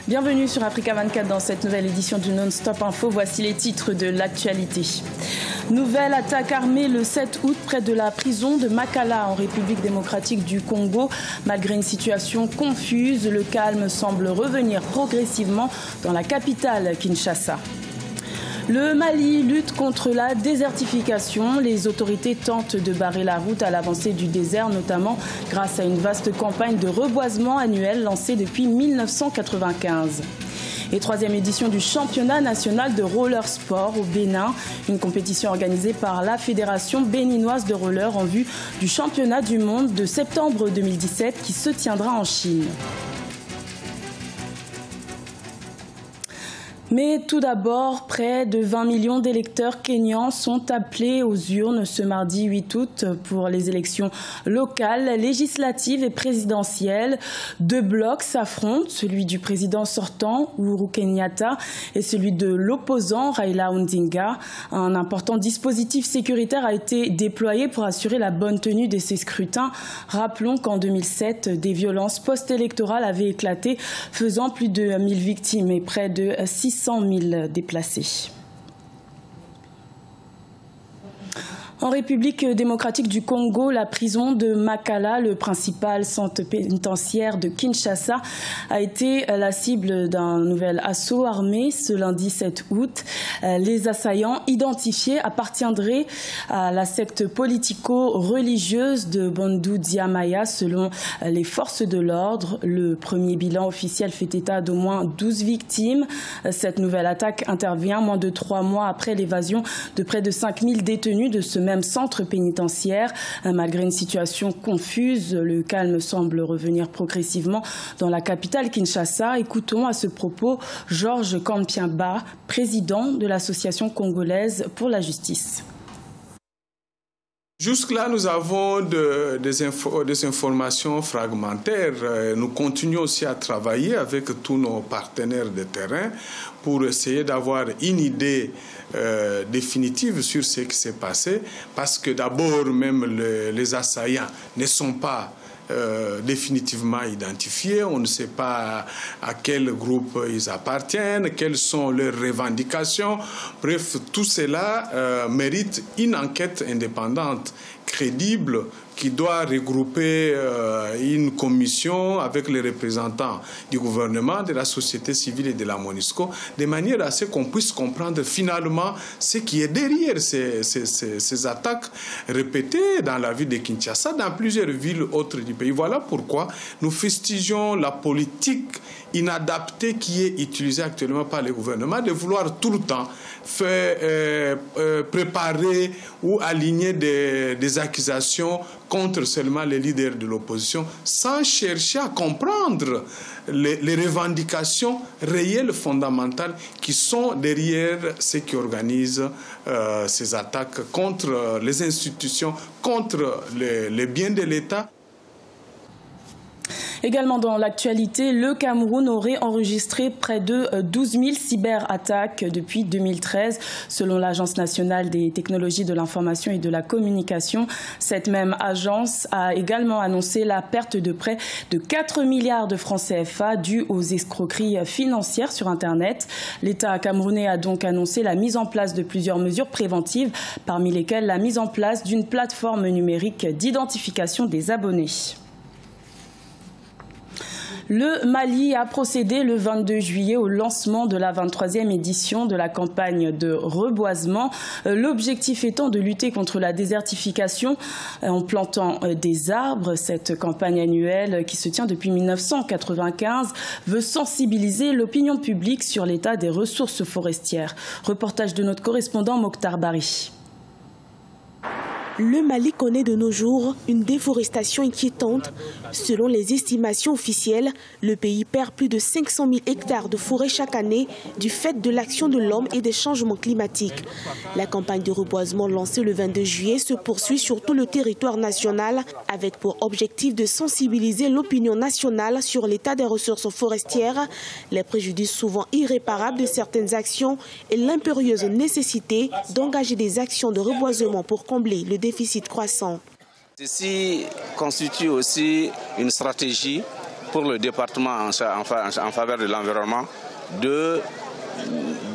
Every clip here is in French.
Bienvenue sur Africa 24 dans cette nouvelle édition du Non-Stop Info. Voici les titres de l'actualité. Nouvelle attaque armée le 7 août près de la prison de Makala en République démocratique du Congo. Malgré une situation confuse, le calme semble revenir progressivement dans la capitale Kinshasa. Le Mali lutte contre la désertification. Les autorités tentent de barrer la route à l'avancée du désert, notamment grâce à une vaste campagne de reboisement annuelle lancée depuis 1995. Et troisième édition du championnat national de roller sport au Bénin, une compétition organisée par la Fédération béninoise de roller en vue du championnat du monde de septembre 2017 qui se tiendra en Chine. Mais tout d'abord, près de 20 millions d'électeurs kenyans sont appelés aux urnes ce mardi 8 août pour les élections locales, législatives et présidentielles. Deux blocs s'affrontent, celui du président sortant, Uhuru Kenyatta, et celui de l'opposant, Raila Odinga. Un important dispositif sécuritaire a été déployé pour assurer la bonne tenue de ces scrutins. Rappelons qu'en 2007, des violences post-électorales avaient éclaté, faisant plus de 1000 victimes et près de 600 000 déplacés. En République démocratique du Congo, la prison de Makala, le principal centre pénitentiaire de Kinshasa, a été la cible d'un nouvel assaut armé ce lundi 7 août. Les assaillants identifiés appartiendraient à la secte politico-religieuse de Bondu Diamaya selon les forces de l'ordre. Le premier bilan officiel fait état d'au moins 12 victimes. Cette nouvelle attaque intervient moins de 3 mois après l'évasion de près de 5000 détenus de ce même centre pénitentiaire. Malgré une situation confuse, le calme semble revenir progressivement dans la capitale Kinshasa. Écoutons à ce propos Georges Kampiamba, président de l'Association congolaise pour la justice. Jusque-là, nous avons des informations fragmentaires. Nous continuons aussi à travailler avec tous nos partenaires de terrain pour essayer d'avoir une idée définitive sur ce qui s'est passé, parce que d'abord, même les assaillants ne sont pas définitivement identifiés. On ne sait pas à quel groupe ils appartiennent, quelles sont leurs revendications. Bref, tout cela mérite une enquête indépendante, crédible, qui doit regrouper une commission avec les représentants du gouvernement, de la société civile et de la MONUSCO, de manière à ce qu'on puisse comprendre finalement ce qui est derrière ces attaques répétées dans la ville de Kinshasa, dans plusieurs villes autres du pays. Voilà pourquoi nous fustigeons la politique inadaptée qui est utilisée actuellement par le gouvernement, de vouloir tout le temps préparer ou aligner des accusations contre seulement les leaders de l'opposition, sans chercher à comprendre les revendications réelles, fondamentales, qui sont derrière ceux qui organisent ces attaques contre les institutions, contre les biens de l'État. Également dans l'actualité, le Cameroun aurait enregistré près de 12 000 cyberattaques depuis 2013, selon l'Agence nationale des technologies de l'information et de la communication. Cette même agence a également annoncé la perte de près de 4 milliards de francs CFA dus aux escroqueries financières sur Internet. L'État camerounais a donc annoncé la mise en place de plusieurs mesures préventives, parmi lesquelles la mise en place d'une plateforme numérique d'identification des abonnés. Le Mali a procédé le 22 juillet au lancement de la 23e édition de la campagne de reboisement. L'objectif étant de lutter contre la désertification en plantant des arbres. Cette campagne annuelle qui se tient depuis 1995 veut sensibiliser l'opinion publique sur l'état des ressources forestières. Reportage de notre correspondant Mokhtar Bari. Le Mali connaît de nos jours une déforestation inquiétante. Selon les estimations officielles, le pays perd plus de 500 000 hectares de forêt chaque année du fait de l'action de l'homme et des changements climatiques. La campagne de reboisement lancée le 22 juillet se poursuit sur tout le territoire national avec pour objectif de sensibiliser l'opinion nationale sur l'état des ressources forestières, les préjudices souvent irréparables de certaines actions et l'impérieuse nécessité d'engager des actions de reboisement pour combler le déficit croissant. Ceci constitue aussi une stratégie pour le département en faveur de l'environnement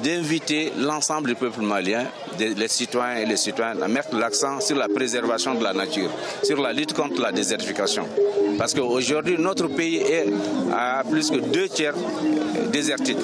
d'inviter l'ensemble du peuple malien, les citoyens et les citoyennes, à mettre l'accent sur la préservation de la nature, sur la lutte contre la désertification. Parce qu'aujourd'hui, notre pays est à plus que 2/3 désertique.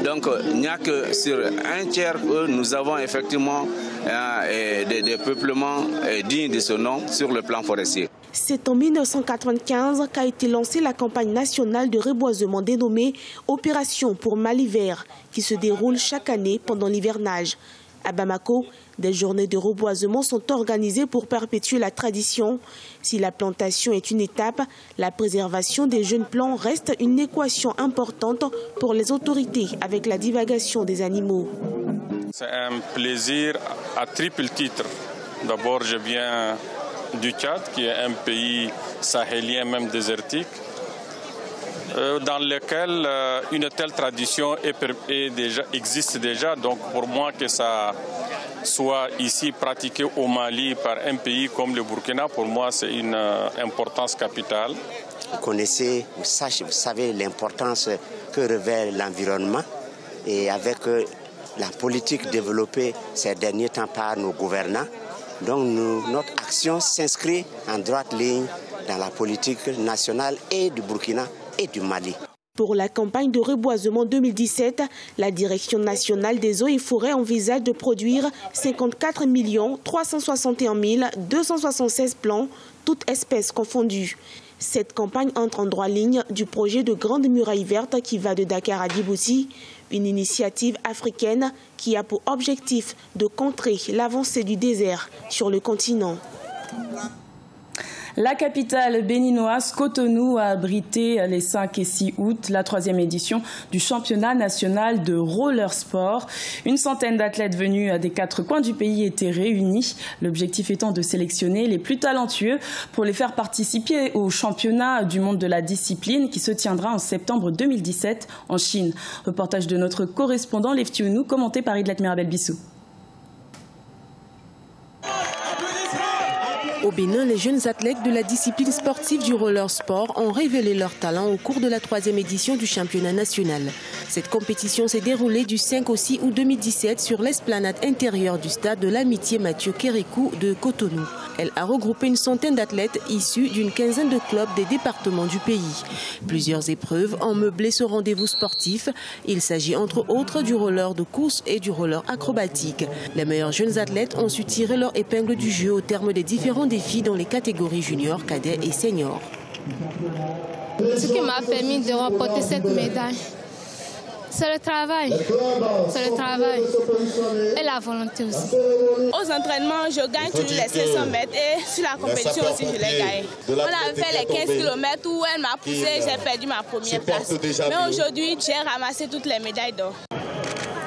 Donc, il n'y a que sur 1/3 que nous avons effectivement des peuplements dignes de ce nom sur le plan forestier. C'est en 1995 qu'a été lancée la campagne nationale de reboisement dénommée Opération pour Mali Vert, qui se déroule chaque année pendant l'hivernage. À Bamako, des journées de reboisement sont organisées pour perpétuer la tradition. Si la plantation est une étape, la préservation des jeunes plants reste une équation importante pour les autorités avec la divagation des animaux. C'est un plaisir à triple titre. D'abord, je viens du Tchad, qui est un pays sahélien, même désertique, dans lequel une telle tradition existe déjà. Donc pour moi, que ça soit ici pratiqué au Mali par un pays comme le Burkina, pour moi c'est une importance capitale. Vous connaissez, vous savez l'importance que revêt l'environnement, et avec la politique développée ces derniers temps par nos gouvernants, donc notre action s'inscrit en droite ligne dans la politique nationale et du Burkina et du Mali. Pour la campagne de reboisement 2017, la Direction nationale des eaux et forêts envisage de produire 54 361 276 plants, toutes espèces confondues. Cette campagne entre en droite ligne du projet de Grande Muraille Verte qui va de Dakar à Djibouti, une initiative africaine qui a pour objectif de contrer l'avancée du désert sur le continent. La capitale béninoise Cotonou a abrité les 5 et 6 août la 3e édition du championnat national de roller sport. Une centaine d'athlètes venus des 4 coins du pays étaient réunis. L'objectif étant de sélectionner les plus talentueux pour les faire participer au championnat du monde de la discipline qui se tiendra en septembre 2017 en Chine. Reportage de notre correspondant Leftiounou, commenté par Idlet Mirabel Bissou. Au Bénin, les jeunes athlètes de la discipline sportive du roller sport ont révélé leur talent au cours de la 3e édition du championnat national. Cette compétition s'est déroulée du 5 au 6 août 2017 sur l'esplanade intérieure du stade de l'Amitié Mathieu Kérékou de Cotonou. Elle a regroupé une centaine d'athlètes issus d'une quinzaine de clubs des départements du pays. Plusieurs épreuves ont meublé ce rendez-vous sportif. Il s'agit entre autres du roller de course et du roller acrobatique. Les meilleurs jeunes athlètes ont su tirer leur épingle du jeu au terme des différents défis dans les catégories juniors, cadets et seniors. Ce qui m'a permis de remporter cette médaille, c'est le travail. C'est le travail et la volonté aussi. Aux entraînements, je gagne toujours les 500 mètres et sur la compétition aussi, je l'ai gagné. On a fait les 15 km où elle m'a poussé, j'ai perdu ma première place. Mais aujourd'hui, j'ai ramassé toutes les médailles d'or.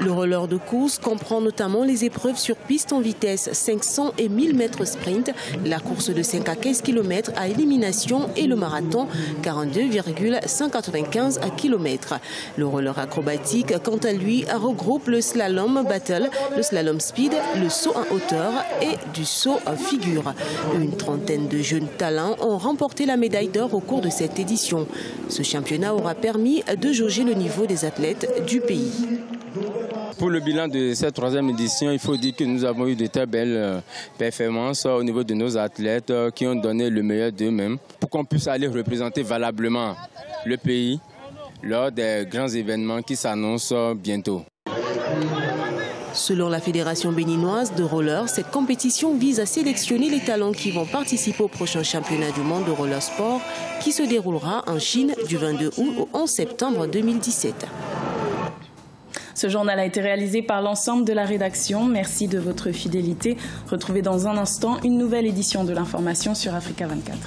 Le roller de course comprend notamment les épreuves sur piste en vitesse 500 et 1000 mètres sprint, la course de 5 à 15 km à élimination et le marathon 42,195 km. Le roller acrobatique, quant à lui, regroupe le slalom battle, le slalom speed, le saut en hauteur et du saut en figure. Une trentaine de jeunes talents ont remporté la médaille d'or au cours de cette édition. Ce championnat aura permis de jauger le niveau des athlètes du pays. Pour le bilan de cette 3e édition, il faut dire que nous avons eu de très belles performances au niveau de nos athlètes qui ont donné le meilleur d'eux-mêmes pour qu'on puisse aller représenter valablement le pays lors des grands événements qui s'annoncent bientôt. Selon la Fédération béninoise de roller, cette compétition vise à sélectionner les talents qui vont participer au prochain championnat du monde de roller sport qui se déroulera en Chine du 22 août au 11 septembre 2017. Ce journal a été réalisé par l'ensemble de la rédaction. Merci de votre fidélité. Retrouvez dans un instant une nouvelle édition de l'information sur Africa 24.